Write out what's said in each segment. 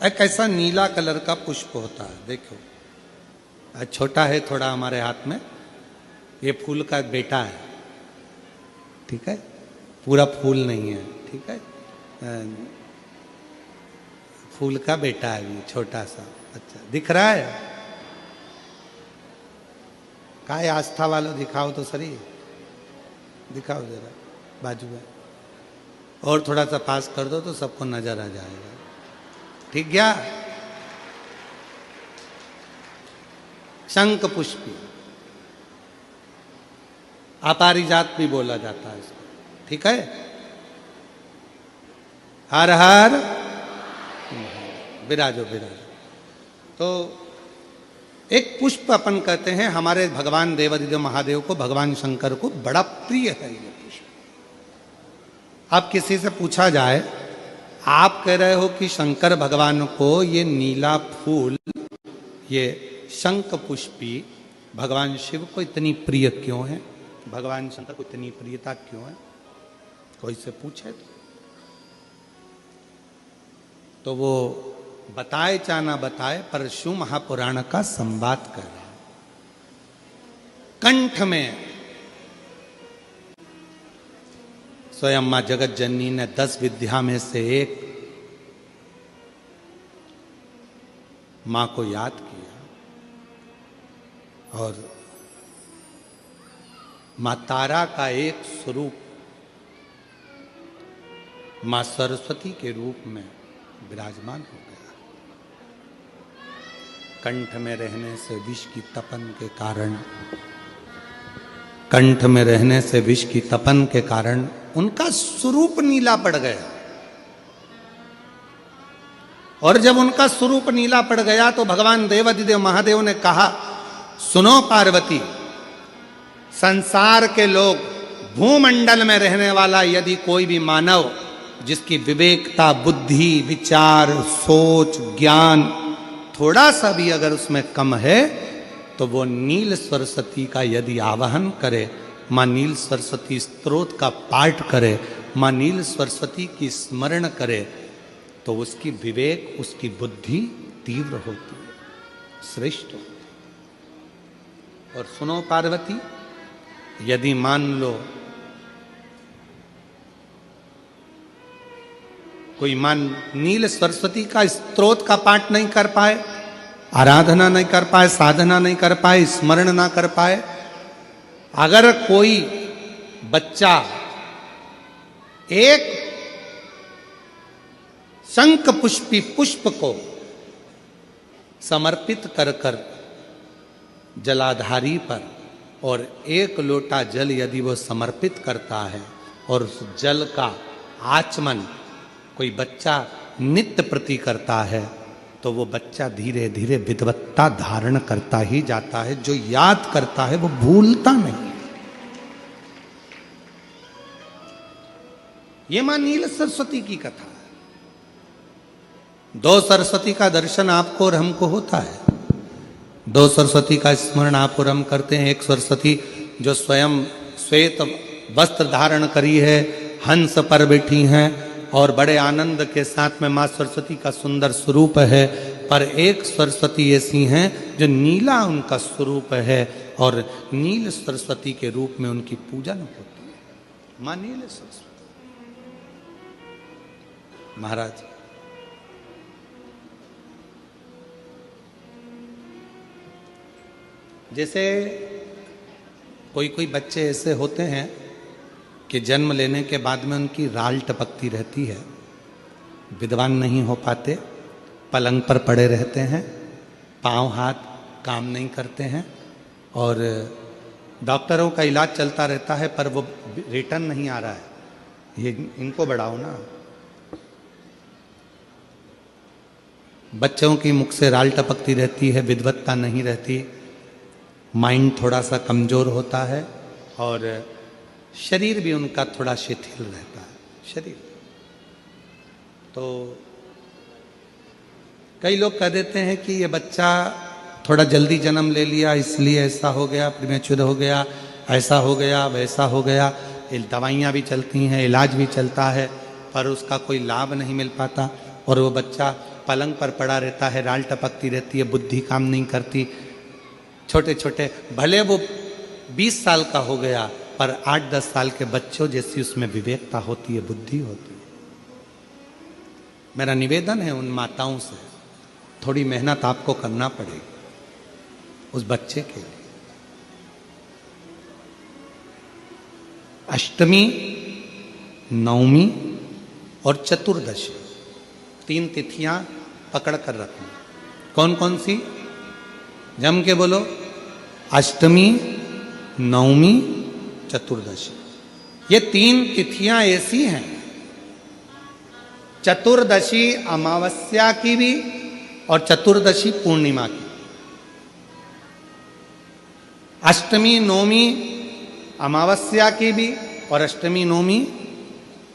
एक ऐसा नीला कलर का पुष्प होता है, देखो छोटा है थोड़ा हमारे हाथ में, ये फूल का बेटा है, ठीक है, पूरा फूल नहीं है, ठीक है, फूल का बेटा है ये छोटा सा। अच्छा दिख रहा है? काय आस्था वालों दिखाओ तो सही, दिखाओ जरा बाजू में, और थोड़ा सा पास कर दो तो सबको नजर आ जाएगा, ठीक गया? शंख पुष्पी, अपारिजात भी बोला जाता है इसको, ठीक है। हर हर विराजो विराजो। तो एक पुष्प अपन कहते हैं, हमारे भगवान देवादिदेव महादेव को, भगवान शंकर को बड़ा प्रिय है ये पुष्प। अब किसी से पूछा जाए, आप कह रहे हो कि शंकर भगवान को ये नीला फूल, ये शंख पुष्पी भगवान शिव को इतनी प्रिय क्यों है, भगवान शंकर को इतनी प्रियता क्यों है, कोई से पूछे तो वो बताए चाहे ना बताए, पर शिव महापुराण का संवाद कर रहे हैं। कंठ में स्वयं मां जगत जननी ने 10 विद्या में से एक मां को याद किया, और मां तारा का एक स्वरूप मां सरस्वती के रूप में विराजमान हो गया। कंठ में रहने से विष की तपन के कारण, कंठ में रहने से विष की तपन के कारण उनका स्वरूप नीला पड़ गया। और जब उनका स्वरूप नीला पड़ गया तो भगवान देवादिदेव महादेव ने कहा, सुनो पार्वती, संसार के लोग, भूमंडल में रहने वाला यदि कोई भी मानव जिसकी विवेकता, बुद्धि, विचार, सोच, ज्ञान थोड़ा सा भी अगर उसमें कम है, तो वो नील सरस्वती का यदि आवाहन करे, मां नील सरस्वती स्तोत्र का पाठ करे, मां नील सरस्वती की स्मरण करे, तो उसकी विवेक, उसकी बुद्धि तीव्र होती है, श्रेष्ठ होती है। और सुनो पार्वती, यदि मान लो कोई नील सरस्वती का स्तोत्र का पाठ नहीं कर पाए, आराधना नहीं कर पाए, साधना नहीं कर पाए, स्मरण ना कर पाए, अगर कोई बच्चा एक शंख पुष्पी पुष्प को समर्पित कर कर जलाधारी पर, और 1 लोटा जल यदि वो समर्पित करता है, और उस जल का आचमन कोई बच्चा नित्य प्रति करता है, तो वो बच्चा धीरे धीरे विद्वत्ता धारण करता ही जाता है। जो याद करता है वो भूलता नहीं। ये मां नील सरस्वती की कथा है। 2 सरस्वती का दर्शन आपको और हमको होता है, 2 सरस्वती का स्मरण आप और हम करते हैं। एक सरस्वती जो स्वयं श्वेत वस्त्र धारण करी है, हंस पर बैठी हैं, और बड़े आनंद के साथ में मां सरस्वती का सुंदर स्वरूप है। पर एक सरस्वती ऐसी हैं जो नीला उनका स्वरूप है, और नील सरस्वती के रूप में उनकी पूजन होती है। मां नील सरस्वती महाराज, जैसे कोई कोई बच्चे ऐसे होते हैं कि जन्म लेने के बाद में उनकी राल टपकती रहती है, विद्वान नहीं हो पाते, पलंग पर पड़े रहते हैं, पांव हाथ काम नहीं करते हैं, और डॉक्टरों का इलाज चलता रहता है, पर वो रिटर्न नहीं आ रहा है। ये इनको बढ़ाओ ना। बच्चों की मुख से राल टपकती रहती है, विद्वत्ता नहीं रहती, माइंड थोड़ा सा कमजोर होता है, और शरीर भी उनका थोड़ा शिथिल रहता है शरीर। तो कई लोग कह देते हैं कि ये बच्चा थोड़ा जल्दी जन्म ले लिया, इसलिए ऐसा हो गया, प्रीमेच्योर हो गया, ऐसा हो गया, वैसा हो गया। दवाइयाँ भी चलती हैं, इलाज भी चलता है, पर उसका कोई लाभ नहीं मिल पाता, और वो बच्चा पलंग पर पड़ा रहता है, राल टपकती रहती है, बुद्धि काम नहीं करती। छोटे छोटे भले वो 20 साल का हो गया, पर 8-10 साल के बच्चों जैसी उसमें विवेकता होती है, बुद्धि होती है। मेरा निवेदन है उन माताओं से, थोड़ी मेहनत आपको करना पड़ेगी उस बच्चे के लिए। अष्टमी, नवमी और चतुर्दशी 3 तिथियां पकड़ कर रखना। कौन कौन सी? जम के बोलो। अष्टमी, नवमी, चतुर्दशी। ये 3 तिथियां ऐसी हैं, चतुर्दशी अमावस्या की भी और चतुर्दशी पूर्णिमा की। अष्टमी नवमी अमावस्या की भी और अष्टमी नवमी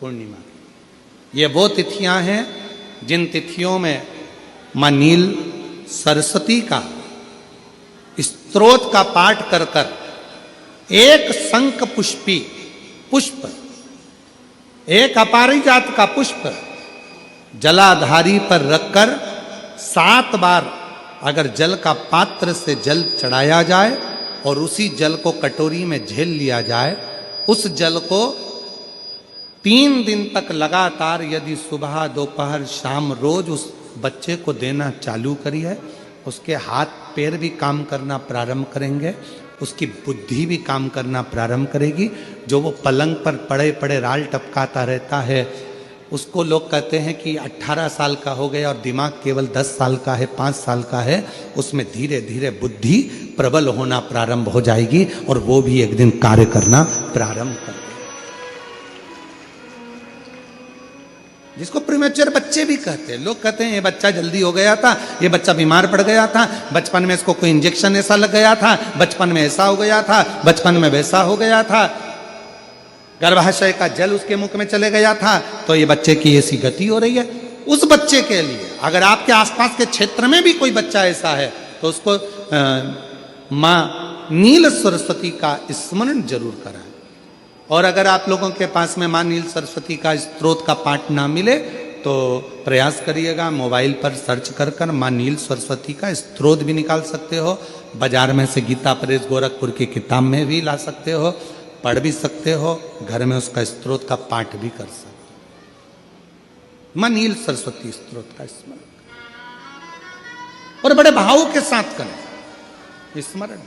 पूर्णिमा की। ये वो तिथियां हैं जिन तिथियों में मां नील सरस्वती का स्तोत्र का पाठ कर कर एक शंख पुष्पी पुष्प, एक अपारिजात का पुष्प जलाधारी पर रखकर 7 बार अगर जल का पात्र से जल चढ़ाया जाए और उसी जल को कटोरी में झेल लिया जाए, उस जल को 3 दिन तक लगातार यदि सुबह दोपहर शाम रोज उस बच्चे को देना चालू करिए, उसके हाथ पैर भी काम करना प्रारंभ करेंगे, उसकी बुद्धि भी काम करना प्रारंभ करेगी। जो वो पलंग पर पड़े पड़े राल टपकाता रहता है, उसको लोग कहते हैं कि 18 साल का हो गया और दिमाग केवल 10 साल का है, 5 साल का है, उसमें धीरे धीरे बुद्धि प्रबल होना प्रारंभ हो जाएगी और वो भी एक दिन कार्य करना प्रारंभ कर देगा। जिसको प्रीमेच्योर बच्चे भी कहते हैं। लोग कहते हैं ये बच्चा जल्दी हो गया था, ये बच्चा बीमार पड़ गया था, बचपन में इसको कोई इंजेक्शन ऐसा लग गया था, बचपन में ऐसा हो गया था, बचपन में वैसा हो गया था, गर्भाशय का जल उसके मुख में चले गया था, तो ये बच्चे की ऐसी गति हो रही है। उस बच्चे के लिए अगर आपके आसपास के क्षेत्र में भी कोई बच्चा ऐसा है तो उसको मां नील सरस्वती का स्मरण जरूर कराएं। और अगर आप लोगों के पास में मां नील सरस्वती का स्तोत्र का पाठ ना मिले तो प्रयास करिएगा, मोबाइल पर सर्च कर कर मां नील सरस्वती का स्तोत्र भी निकाल सकते हो। बाजार में से गीता प्रेस गोरखपुर की किताब में भी ला सकते हो, पढ़ भी सकते हो, घर में उसका स्तोत्र का पाठ भी कर सकते हो। मां नील सरस्वती स्तोत्र का स्मरण और बड़े भाव के साथ करें स्मरण।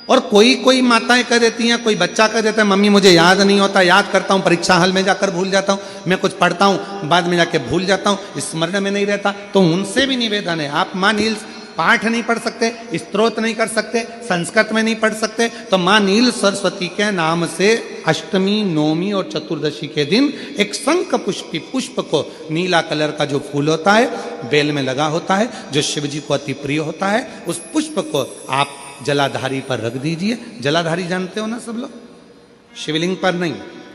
और कोई माताएं कह देती हैं, कोई बच्चा कह देता है मम्मी मुझे याद नहीं होता, याद करता हूं परीक्षा हॉल में जाकर भूल जाता हूं, मैं कुछ पढ़ता हूं बाद में जाके भूल जाता हूं, स्मरण में नहीं रहता। तो उनसे भी निवेदन है, आप मां नील पाठ नहीं पढ़ सकते, स्तोत्र नहीं कर सकते, संस्कृत में नहीं पढ़ सकते, तो मां नील सरस्वती के नाम से अष्टमी, नवमी और चतुर्दशी के दिन एक शंख पुष्पी पुष्प को, नीला कलर का जो फूल होता है बेल में लगा होता है, जो शिव जी को अति प्रिय होता है, उस पुष्प को आप जलाधारी पर रख दीजिए। जलाधारी जानते हो ना सब लोग, शिवलिंग पर नहीं,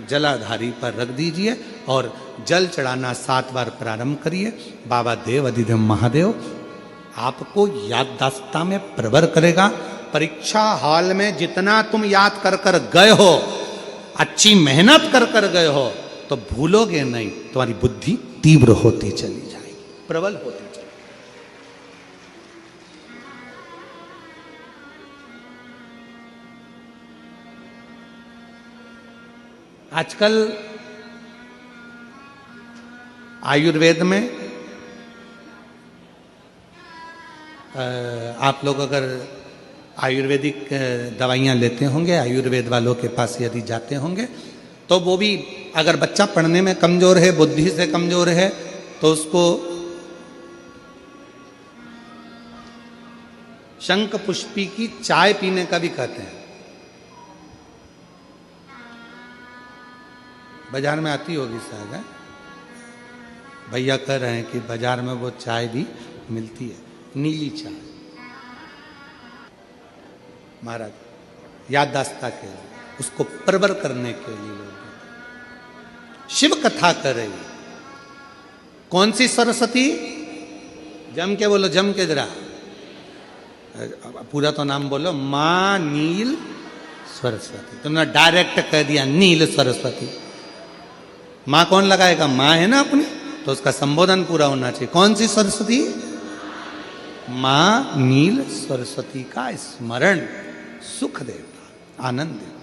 जलाधारी पर रख दीजिए और जल चढ़ाना 7 बार प्रारंभ करिए। बाबा देव अधिदेव महादेव आपको याददाश्तता में प्रवर करेगा। परीक्षा हॉल में जितना तुम याद कर कर गए हो, अच्छी मेहनत कर कर गए हो, तो भूलोगे नहीं, तुम्हारी बुद्धि तीव्र होती चली जाएगी, प्रबल होती चली। आजकल आयुर्वेद में आप लोग अगर आयुर्वेदिक दवाइयाँ लेते होंगे, आयुर्वेद वालों के पास यदि जाते होंगे, तो वो भी अगर बच्चा पढ़ने में कमज़ोर है, बुद्धि से कमज़ोर है, तो उसको शंख पुष्पी की चाय पीने का भी कहते हैं। बाजार में आती होगी शायद, है भैया कह रहे हैं कि बाजार में वो चाय भी मिलती है, नीली चाय। महाराज याददाश्ता के लिए, उसको प्रबर करने के लिए लोग शिव कथा कर रही है। कौन सी सरस्वती? जम के बोलो, जम के जरा, पूरा तो नाम बोलो, मां नील सरस्वती। तुमने डायरेक्ट कह दिया नील सरस्वती। मां कौन लगाएगा? मां है ना अपनी, तो उसका संबोधन पूरा होना चाहिए। कौन सी सरस्वती? मां नील सरस्वती का स्मरण सुख देता, आनंद देता।